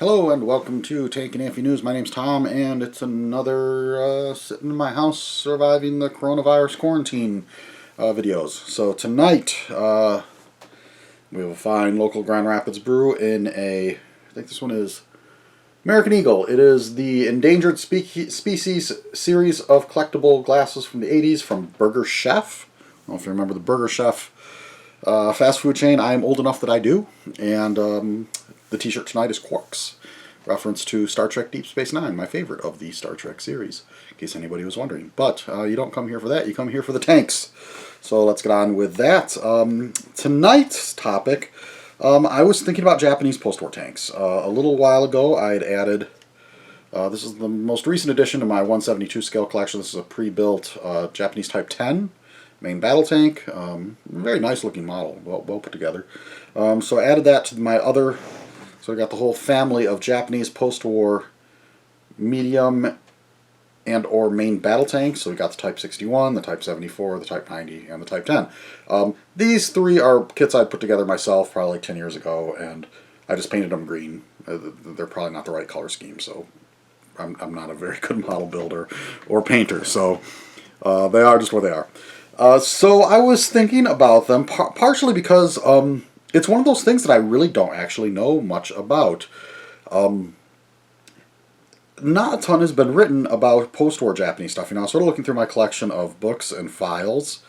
Hello and welcome to Tank and Amphy News. My name's Tom, and it's another sitting in my house surviving the coronavirus quarantine videos. So tonight we will find local Grand Rapids brew in I think this one is American Eagle. It is the Endangered Species series of collectible glasses from the 80s from Burger Chef. I don't know if you remember the Burger Chef fast food chain. I'm old enough that I do, and the t-shirt tonight is Quarks, reference to Star Trek Deep Space Nine, my favorite of the Star Trek series, in case anybody was wondering. But you don't come here for that, you come here for the tanks. So let's get on with that. Tonight's topic, I was thinking about Japanese post-war tanks. A little while ago I had added, this is the most recent addition to my 172 scale collection. This is a pre-built Japanese Type 10 main battle tank. Very nice looking model, well put together. So I added that to my other, so I got the whole family of Japanese post-war medium and or main battle tanks. So we got the Type 61, the Type 74, the Type 90, and the Type 10. These three are kits I'd put together myself probably like 10 years ago, and I just painted them green. They're probably not the right color scheme, so I'm not a very good model builder or painter, so they are just what they are. So I was thinking about them, partially because it's one of those things that I really don't actually know much about. Not a ton has been written about post-war Japanese stuff. You know, I was sort of looking through my collection of books and files,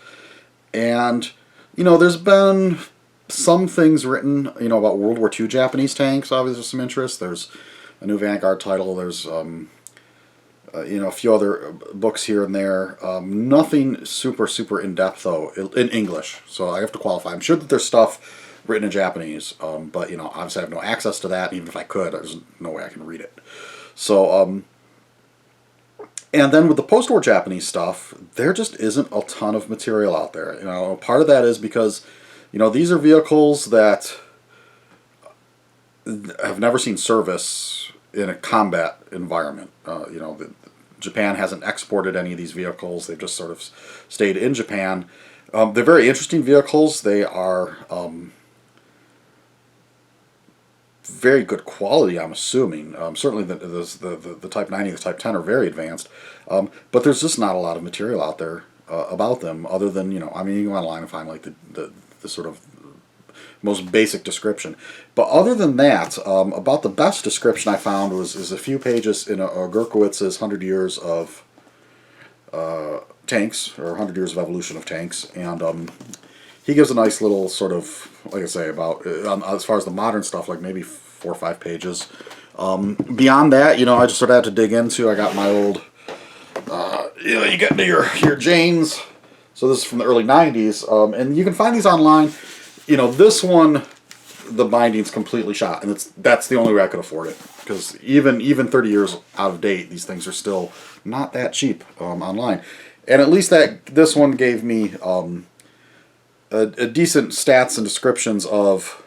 and, you know, there's been some things written, you know, about World War II Japanese tanks. Obviously, there's some interest. There's a new Vanguard title. There's, you know, a few other books here and there. Nothing super in-depth, though, in English. So I have to qualify. I'm sure that there's stuff written in Japanese, but, you know, obviously I have no access to that. Even if I could, there's no way I can read it. So, and then with the post-war Japanese stuff, there just isn't a ton of material out there. You know, part of that is because, you know, these are vehicles that have never seen service in a combat environment. You know, Japan hasn't exported any of these vehicles. They've just sort of stayed in Japan. They're very interesting vehicles. They are very good quality, I'm assuming. Certainly the Type 90 and the Type 10 are very advanced. But there's just not a lot of material out there about them, other than, you know, I mean, you can go online and find like the sort of most basic description. But other than that, about the best description I found is a few pages in Gurkowitz's 100 Years of Tanks, or 100 Years of Evolution of Tanks, and he gives a nice little sort of, like I say, about, as far as the modern stuff, like maybe 4 or 5 pages. Beyond that, you know, I just sort of had to dig into, I got my old, you know, you get into your Janes. So this is from the early 90s, and you can find these online. You know, this one, the binding's completely shot, and that's the only way I could afford it, because even 30 years out of date, these things are still not that cheap online. And at least this one gave me a decent stats and descriptions of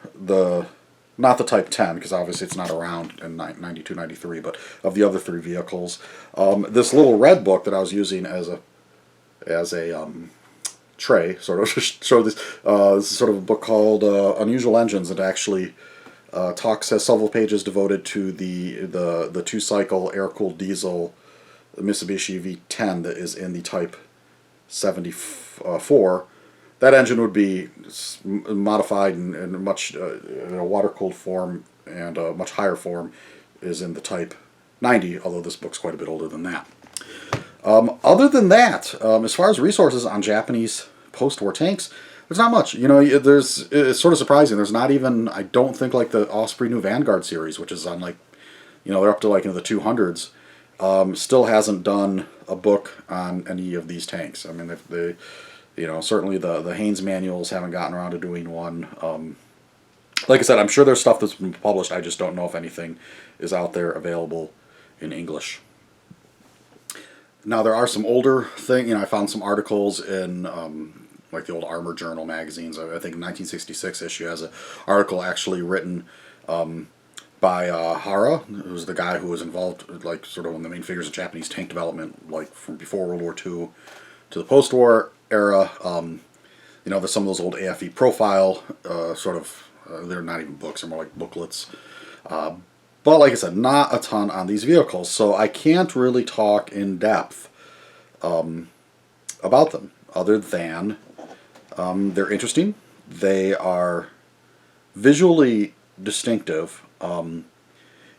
not the Type 10, because obviously it's not around in 92, 93, but of the other 3 vehicles. This little red book that I was using as a tray, sort of, showed this. This is sort of a book called Unusual Engines. It actually has several pages devoted to the 2-cycle air-cooled diesel Mitsubishi V10 that is in the Type 74. That engine would be modified in much in a water-cooled form, and a much higher form is in the Type 90, although this book's quite a bit older than that. Other than that, as far as resources on Japanese post-war tanks, there's not much. You know, it's sort of surprising. There's not even, I don't think, like the Osprey New Vanguard series, which is on, like, you know, they're up to like into the 200s. Still hasn't done a book on any of these tanks. I mean, they you know, certainly the Haynes manuals haven't gotten around to doing one. Like I said, I'm sure there's stuff that's been published. I just don't know if anything is out there available in English. Now, there are some older things. You know, I found some articles in like the old Armor Journal magazines. I think 1966 issue has an article actually written by Hara, who's the guy who was involved, like, sort of one of the main figures of Japanese tank development, like from before World War II to the post-war era. You know, there's some of those old AFE profile sort of, they're not even books, they're more like booklets. But like I said, not a ton on these vehicles, so I can't really talk in depth about them, other than they're interesting. They are visually distinctive.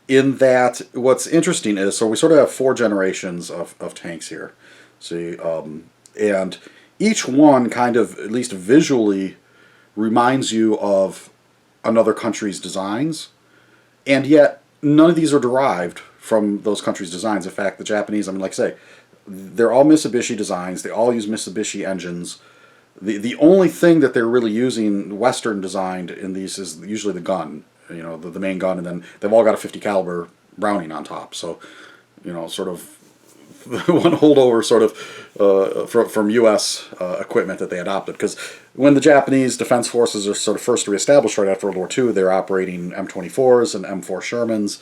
In that, what's interesting is, so we sort of have 4 generations of tanks here. See, and each one kind of, at least visually, reminds you of another country's designs, and yet none of these are derived from those countries' designs. In fact, the Japanese, I mean, like I say, they're all Mitsubishi designs. They all use Mitsubishi engines. The only thing that they're really using Western designed in these is usually the gun, the main gun, and then they've all got a 50 caliber Browning on top. So, sort of one holdover sort of from U.S. Equipment that they adopted. Because when the Japanese Defense Forces are sort of first reestablished right after World War II, they're operating M24s and M4 Shermans,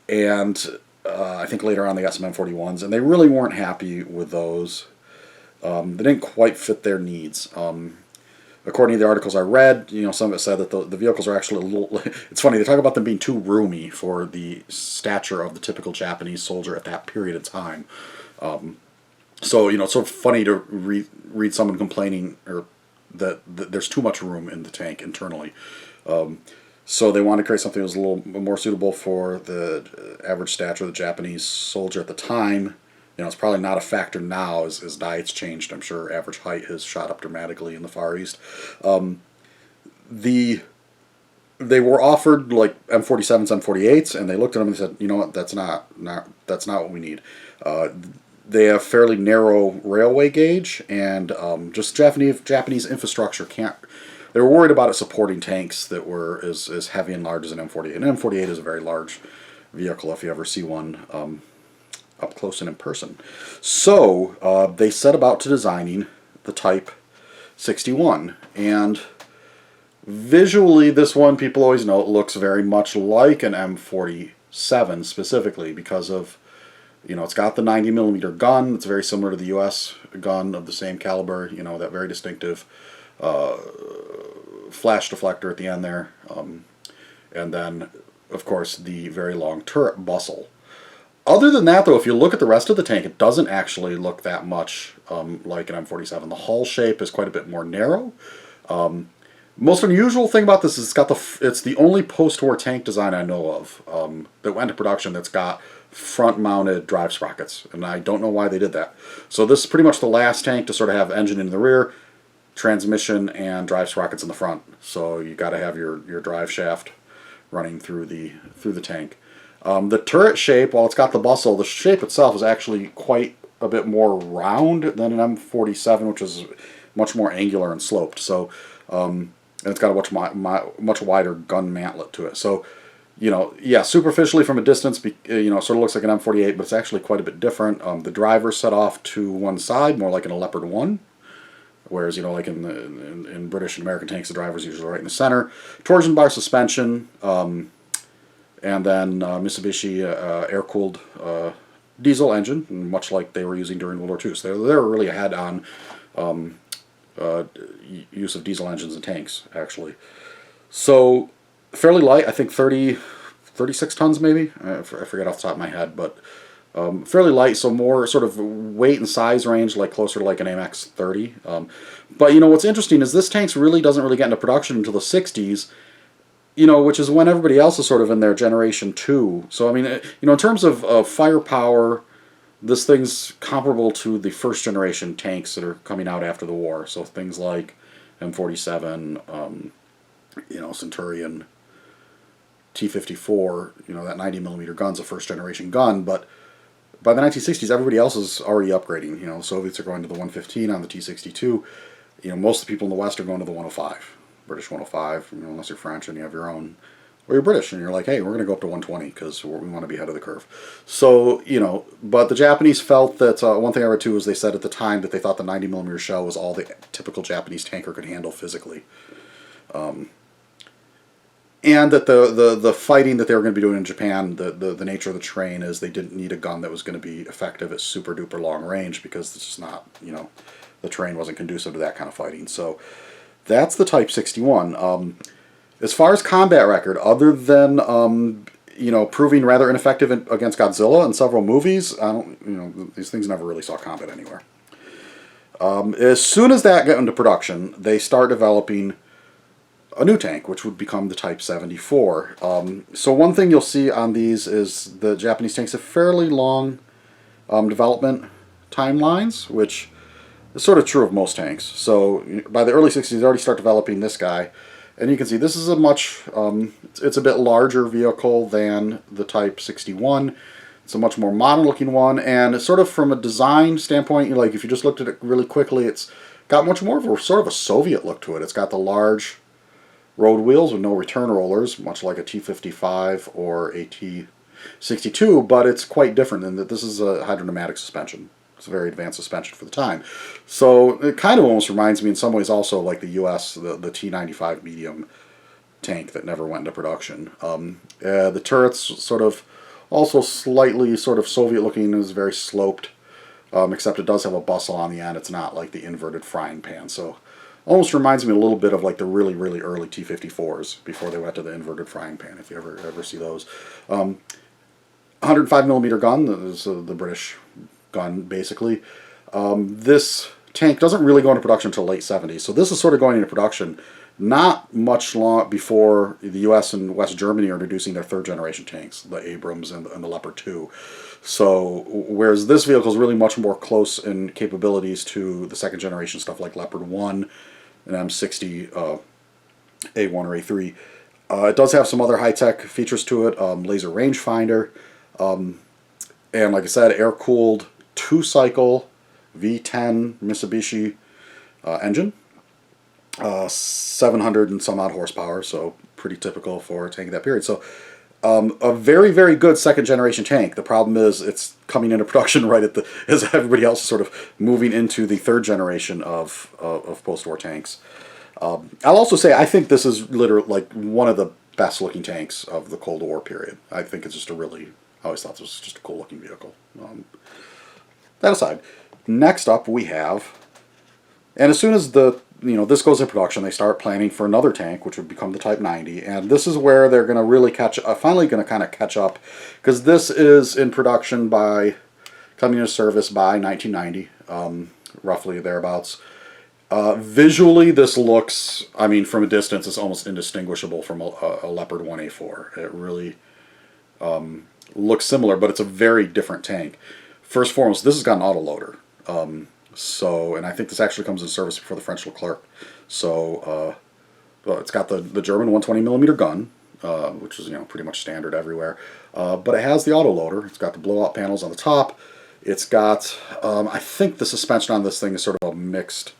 and I think later on they got some M41s, and they really weren't happy with those. They didn't quite fit their needs. According to the articles I read, some of it said that the vehicles are actually a little... It's funny, they talk about them being too roomy for the stature of the typical Japanese soldier at that period of time. So, it's sort of funny to read someone complaining that there's too much room in the tank internally. So they wanted to create something that was a little more suitable for the average stature of the Japanese soldier at the time. It's probably not a factor now as diets changed. I'm sure average height has shot up dramatically in the Far East. They were offered like M47s, M48s, and they looked at them and said, "You know what? That's not what we need." They have fairly narrow railway gauge, and just Japanese infrastructure can't. They were worried about it supporting tanks that were as heavy and large as an M48. An M48 is a very large vehicle if you ever see one up close and in person. So they set about to designing the Type 61, and visually this one, people always know, it looks very much like an M47 specifically because of, it's got the 90mm gun. It's very similar to the US gun of the same caliber, that very distinctive flash deflector at the end there, and then of course the very long turret bustle. Other than that, though, if you look at the rest of the tank, it doesn't actually look that much like an M47. The hull shape is quite a bit more narrow. Most unusual thing about this is it's the only post-war tank design I know of that went into production that's got front-mounted drive sprockets, and I don't know why they did that. So this is pretty much the last tank to sort of have engine in the rear, transmission, and drive sprockets in the front. So you got to have your drive shaft running through the tank. The turret shape, while it's got the bustle, the shape itself is actually quite a bit more round than an M47, which is much more angular and sloped. So, and it's got a much wider gun mantlet to it. So, yeah, superficially from a distance, it sort of looks like an M48, but it's actually quite a bit different. The driver's set off to one side, more like in a Leopard 1. Whereas, like in British and American tanks, the driver's usually right in the center. Torsion bar suspension, and then Mitsubishi air-cooled diesel engine, much like they were using during World War II. So they were really ahead on use of diesel engines in tanks, actually. So fairly light, I think 36 tons maybe. I forget off the top of my head, but fairly light, so more sort of weight and size range, like closer to like an AMX 30. But what's interesting is this tank doesn't really get into production until the 60s, which is when everybody else is sort of in their generation 2. So, I mean, in terms of firepower, this thing's comparable to the first generation tanks that are coming out after the war. So things like M47, Centurion, T-54, that 90mm gun's a first generation gun, but by the 1960s, everybody else is already upgrading. Soviets are going to the 115 on the T-62. Most of the people in the West are going to the 105. British 105, unless you're French and you have your own, or you're British and you're like, hey, we're going to go up to 120 because we want to be ahead of the curve. So, but the Japanese felt that, one thing I read too was they said at the time that they thought the 90mm shell was all the typical Japanese tanker could handle physically. And that the fighting that they were going to be doing in Japan, the nature of the terrain is they didn't need a gun that was going to be effective at super duper long range because this is not, the terrain wasn't conducive to that kind of fighting. So that's the Type 61. As far as combat record, other than proving rather ineffective against Godzilla in several movies. These things never really saw combat anywhere. As soon as that got into production, they start developing a new tank, which would become the Type 74. So one thing you'll see on these is the Japanese tanks have fairly long development timelines, which is sort of true of most tanks. So by the early 60s, they already start developing this guy. And you can see this is a much, it's a bit larger vehicle than the Type 61. It's a much more modern looking one, and it's sort of from a design standpoint, like if you just looked at it really quickly, it's got much more of a sort of a Soviet look to it. It's got the large road wheels with no return rollers, much like a T55 or a T62, but it's quite different in that this is a hydropneumatic suspension. It's a very advanced suspension for the time. So it kind of almost reminds me in some ways also like the US, the T95 medium tank that never went into production. The turret's sort of also slightly sort of Soviet looking, is very sloped, except it does have a bustle on the end. It's not like the inverted frying pan. So almost reminds me a little bit of like the really, really early T-54s before they went to the inverted frying pan, if you ever see those. 105 millimeter gun, that is the British gun, basically. This tank doesn't really go into production until late 70s. So this is sort of going into production not much long before the U.S. and West Germany are introducing their third generation tanks, the Abrams and the Leopard 2. So whereas this vehicle is really much more close in capabilities to the second generation stuff like Leopard 1 and M60 A1 or A3. It does have some other high-tech features to it, laser rangefinder, and like I said, air-cooled 2-cycle V10 Mitsubishi engine. 700 and some odd horsepower, so pretty typical for a tank of that period. So a very, very good second generation tank. The problem is it's coming into production right at as everybody else is sort of moving into the third generation of post-war tanks. I'll also say I think this is literally like one of the best looking tanks of the Cold War period. I think it's just I always thought this was just a cool looking vehicle. That aside, next up we have, and as soon as this goes in production, they start planning for another tank, which would become the Type 90, and this is where they're going to really finally going to kind of catch up, because this is in production coming into service by 1990, roughly thereabouts. Visually, this looks, from a distance, it's almost indistinguishable from a Leopard 1A4. It really looks similar, but it's a very different tank. First and foremost, this has got an autoloader. And I think this actually comes in service before the French Leclerc. So, it's got the German 120 millimeter gun, which is pretty much standard everywhere. But it has the autoloader. It's got the blowout panels on the top. It's got, I think the suspension on this thing is sort of a mixed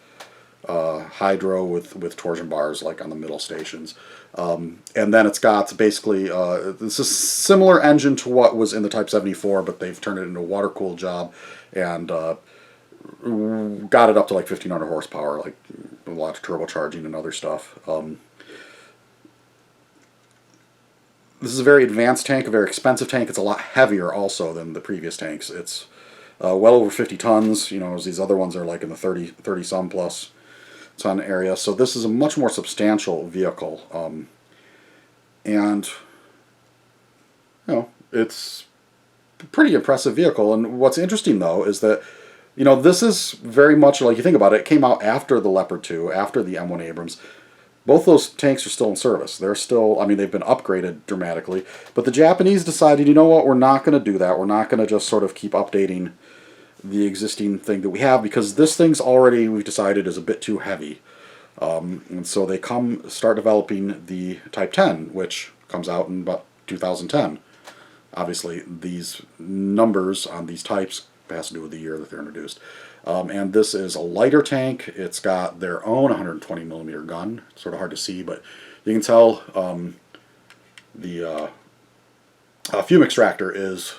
hydro with torsion bars, like on the middle stations. And then it's got basically this is similar engine to what was in the Type 74, but they've turned it into a water-cooled job and got it up to like 1,500 horsepower, like a lot of turbocharging and other stuff. This is a very advanced tank, a very expensive tank. It's a lot heavier also than the previous tanks. It's well over 50 tons, as these other ones are like in the 30 some plus ton area. So this is a much more substantial vehicle. And it's a pretty impressive vehicle. And what's interesting though is that this is very much like, you think about it, it came out after the Leopard 2, after the M1 Abrams. Both those tanks are still in service. They're still, they've been upgraded dramatically. But the Japanese decided, you know what, we're not going to do that. We're not going to just sort of keep updating the existing thing that we have, because this thing's already, we've decided, is a bit too heavy. And so they start developing the Type 10, which comes out in about 2010. Obviously, these numbers on these types has to do with the year that they're introduced. And this is a lighter tank. It's got their own 120 millimeter gun. It's sort of hard to see, but you can tell the fume extractor is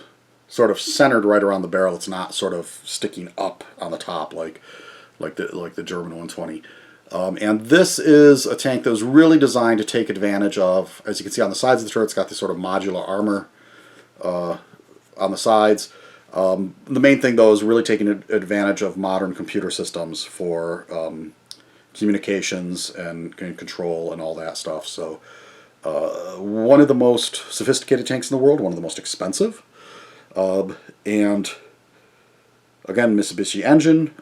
sort of centered right around the barrel. It's not sort of sticking up on the top like the German 120. And this is a tank that was really designed to take advantage of, as you can see on the sides of the turret, it's got this sort of modular armor on the sides. The main thing, though, is really taking advantage of modern computer systems for communications and control and all that stuff. So One of the most sophisticated tanks in the world, one of the most expensive, and again, Mitsubishi engine.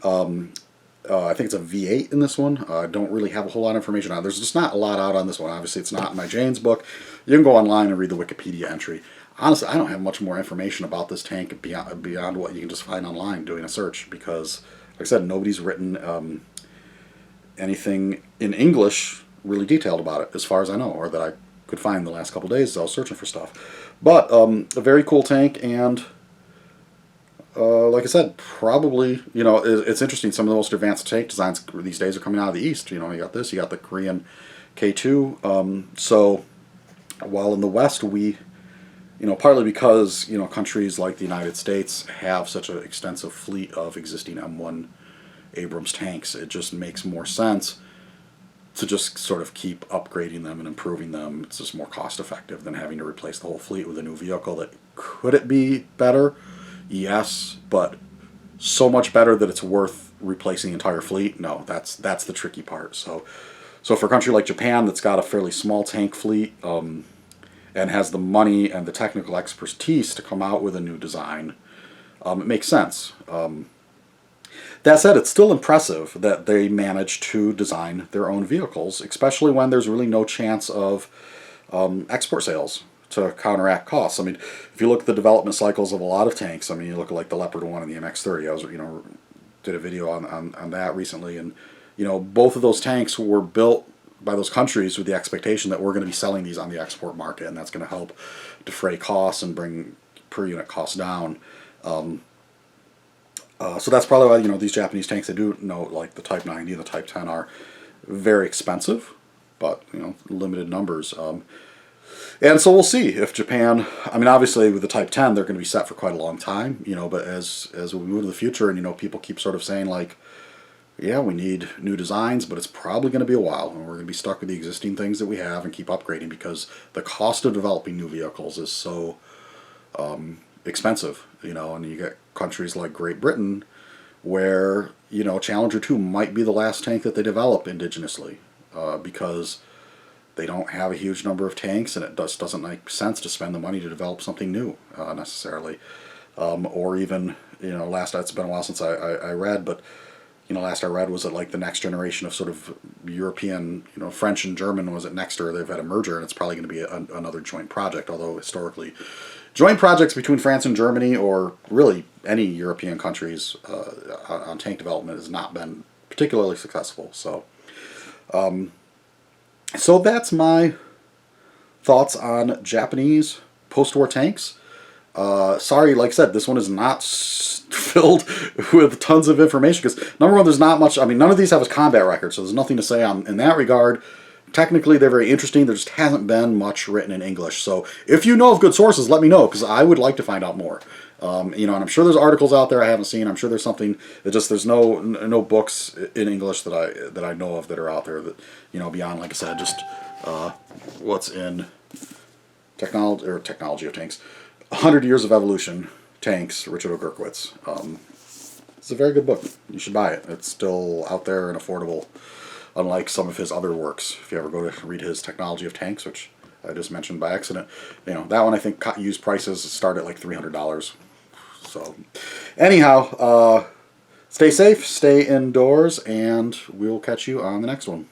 I think it's a V8 in this one. I don't really have a whole lot of information on it. There's just not a lot out on this one. Obviously, it's not in my Jane's book. You can go online and read the Wikipedia entry. Honestly, I don't have much more information about this tank beyond what you can just find online doing a search because, like I said, nobody's written anything in English really detailed about it, as far as I know, or that I could find the last couple days as I was searching for stuff. But a very cool tank, and like I said, probably, it's interesting. Some of the most advanced tank designs these days are coming out of the East. You got this, you got the Korean K2. So while in the West we, partly because, countries like the United States have such an extensive fleet of existing M1 Abrams tanks, it just makes more sense to just sort of keep upgrading them and improving them. It's just more cost effective than having to replace the whole fleet with a new vehicle. Could it be better? Yes, but so much better that it's worth replacing the entire fleet? No, that's the tricky part. So for a country like Japan that's got a fairly small tank fleet and has the money and the technical expertise to come out with a new design, it makes sense. That said, it's still impressive that they managed to design their own vehicles, especially when there's really no chance of export sales to counteract costs. I mean, if you look at the development cycles of a lot of tanks, I mean, you look at like the Leopard 1 and the MX-30. I was, did a video on that recently, and both of those tanks were built by those countries with the expectation that we're going to be selling these on the export market, and that's going to help defray costs and bring per unit costs down. So that's probably why these Japanese tanks, I do know, like the Type 90 and the Type 10 are very expensive, but limited numbers. And so we'll see if Japan, I mean, obviously with the Type 10, they're going to be set for quite a long time, but as we move to the future and, people keep sort of saying like, yeah, we need new designs, but it's probably going to be a while, and we're going to be stuck with the existing things that we have and keep upgrading because the cost of developing new vehicles is so expensive, and you get countries like Great Britain where, Challenger 2 might be the last tank that they develop indigenously because they don't have a huge number of tanks, and it doesn't make sense to spend the money to develop something new necessarily. Or even, it's been a while since I read, but, last I read was that like the next generation of sort of European, French and German was at Nexter. They've had a merger, and it's probably going to be another joint project, although historically joint projects between France and Germany, or really any European countries on tank development, has not been particularly successful. So that's my thoughts on Japanese post-war tanks. Sorry, like I said, this one is not filled with tons of information because, number one, there's not much. I mean, none of these have a combat record, so there's nothing to say in that regard. Technically, they're very interesting. There just hasn't been much written in English. So if you know of good sources, let me know, because I would like to find out more. And I'm sure there's articles out there I haven't seen. I'm sure there's something that there's no books in English that I know of that are out there that, beyond, like I said, just what's in Technology of Tanks. 100 Years of Evolution, Tanks, Richard O'Gurkowitz. It's a very good book. You should buy it. It's still out there and affordable, unlike some of his other works. If you ever go to read his Technology of Tanks, which I just mentioned by accident, that one I think used prices start at like $300. So, anyhow, stay safe, stay indoors, and we'll catch you on the next one.